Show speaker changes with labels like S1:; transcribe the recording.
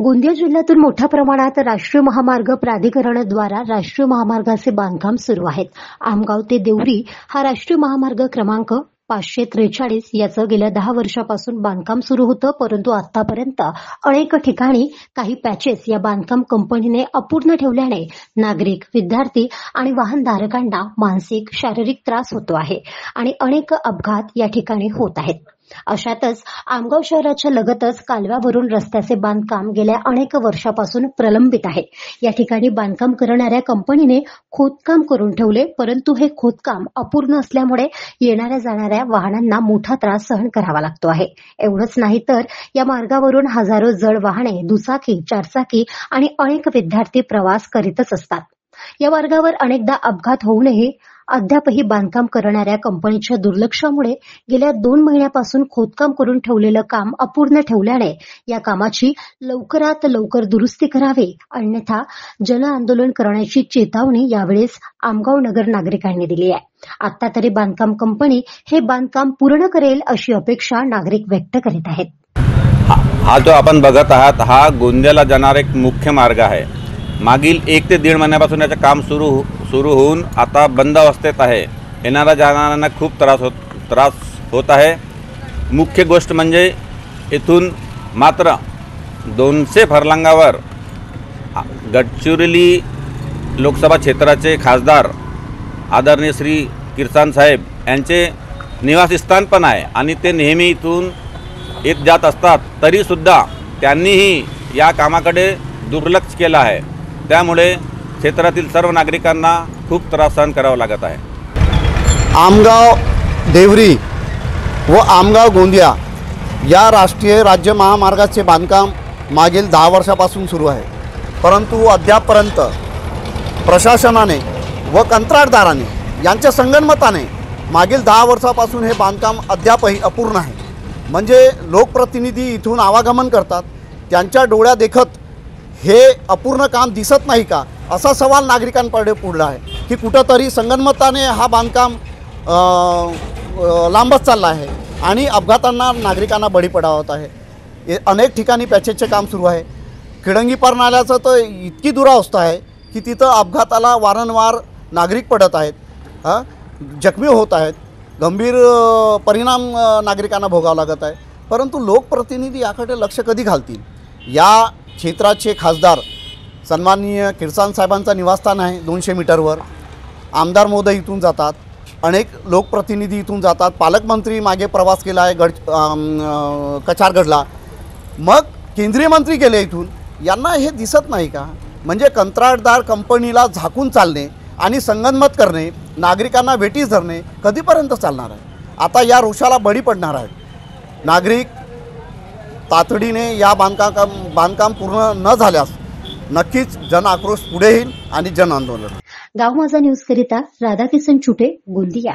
S1: गोंदिया जिल्ह्यातून मोठ्या प्रमाणात राष्ट्रीय महामार्ग प्राधिकरणाद्वारा राष्ट्रीय महामार्गाचे बांधकाम सुरू आहे। आमगाव ते देवरी हा राष्ट्रीय महामार्ग क्रमांक 543 याचं गेल्या 10 वर्षापासून बांधकाम सुरू होतं, परंतु आतापर्यंत अनेक ठिकाणी काही पॅचेस या बांधकाम कंपनीने अपूर्ण ठेवल्याने नागरिक, विद्यार्थी आणि वाहनधारकांना मानसिक, शारीरिक त्रास होतो आहे आणि अनेक अपघात या ठिकाणी होत आहेत। अशातच आमगाव शहराच्या लगतच कालव्यावरून रस्त्याचे बांधकाम गेल्या अनेक वर्षापासून प्रलंबित आहे। या ठिकाणी बांधकाम करणाऱ्या कंपनीने खोदकाम करून ठेवले, परंतु हे खोदकाम अपूर्ण असल्यामुळे येणाऱ्या जाणाऱ्या वाहनांना मोठा त्रास सहन करावा लागतो आहे। एवढंच नाही तर या मार्गावरून हजारो जड वाहने, दुचाकी, चारचाकी आणि अनेक विद्यार्थी प्रवास करीतच असतात। या मार्गावर अनेकदा अपघात होऊनही अद्यापही बांधकाम करणाऱ्या कंपनीच्या दुर्लक्षामुळे गेल्या 2 महिन्यापासून खोदकाम करून ठेवलेलं काम अपूर्ण ठेवल्याने या कामाची लवकरात लवकर दुरुस्ती करावी, अन्यथा जनआंदोलन करण्याची चेतावणी यावेळेस आमगाव नगर नागरिकांनी दिली आहे। आता तरी बांधकाम कंपनी हे बांधकाम पूर्ण करेल अशी अपेक्षा नागरिक व्यक्त करीत आहेत।
S2: हा जो आपण बघत आहात हा गोंदियाला जाणारा एक मुख्य मार्ग आहे। मागील 1 ते 1.5 महिन्यापासून याचं काम सुरू होऊन आता बंद अवस्थेत आहे। येणाऱ्या जाणाऱ्यांना खूप त्रास होत आहे। मुख्य गोष्ट म्हणजे इथून मात्र 200 फरलांगावर गडचिरोली लोकसभा क्षेत्राचे खासदार आदरणीय श्री किरसान साहेब यांचे निवासस्थान पण आहे आणि ते नेहमी इथून येत जात असतात, तरीसुद्धा त्यांनीही या कामाकडे दुर्लक्ष केलं आहे। त्यामुळे क्षेत्रातील सर्व नागरिकांना खूप त्रास सहन करावा लागत आहे।
S3: आमगाव देवरी व आमगाव गोंदिया या राष्ट्रीय राज्य महामार्गाचे बांधकाम मागील 10 वर्षापासून सुरू आहे, परंतु अद्यापपर्यंत प्रशासनाने व कंत्राटदाराने यांच्या संगनमताने मागील 10 वर्षापासून हे बांधकाम अद्यापही अपूर्ण आहे। म्हणजे लोकप्रतिनिधी इथून आवागमन करतात, त्यांच्या डोळ्या देखत हे अपूर्ण काम दिसत नाही का, असा सवाल नागरिकांपुढे पुढला आहे की कुठंतरी संगनमताने हा बांधकाम लांबच चालला आहे आणि अपघातांना नागरिकांना बळी पडावत आहे। अनेक ठिकाणी पॅचेसचे काम सुरू आहे। खिडंगी पार नाल्याचं तर इतकी दुरावस्था आहे की तिथं अपघाताला वारंवार नागरिक पडत आहेत, जखमी होत आहेत, गंभीर परिणाम नागरिकांना भोगावं लागत आहे। परंतु लोकप्रतिनिधी याकडे लक्ष कधी घालतील। या क्षेत्राचे खासदार सन्माननीय किरसान साहेबांचं निवासस्थान आहे 200 मीटरवर। आमदार महोदय इथून जातात, अनेक लोकप्रतिनिधी इथून जातात, पालकमंत्री मागे प्रवास केला आहे कचारगडला, मग केंद्रीय मंत्री गेले इथून। यांना हे दिसत नाही का? म्हणजे कंत्राटदार कंपनीला झाकून चालणे आणि संगनमत करणे, नागरिकांना वेठीस धरणे कधीपर्यंत चालणार आहे? आता या रोषाला बळी पडणार आहेत नागरिक। तातडीने या बांधकाम पूर्ण न झाल्यास नक्कीच जन आक्रोश पुढे येईल आणि जन आंदोलन।
S1: गाव माझा न्यूज करिता राधाकिशन चुटे, गोंदिया।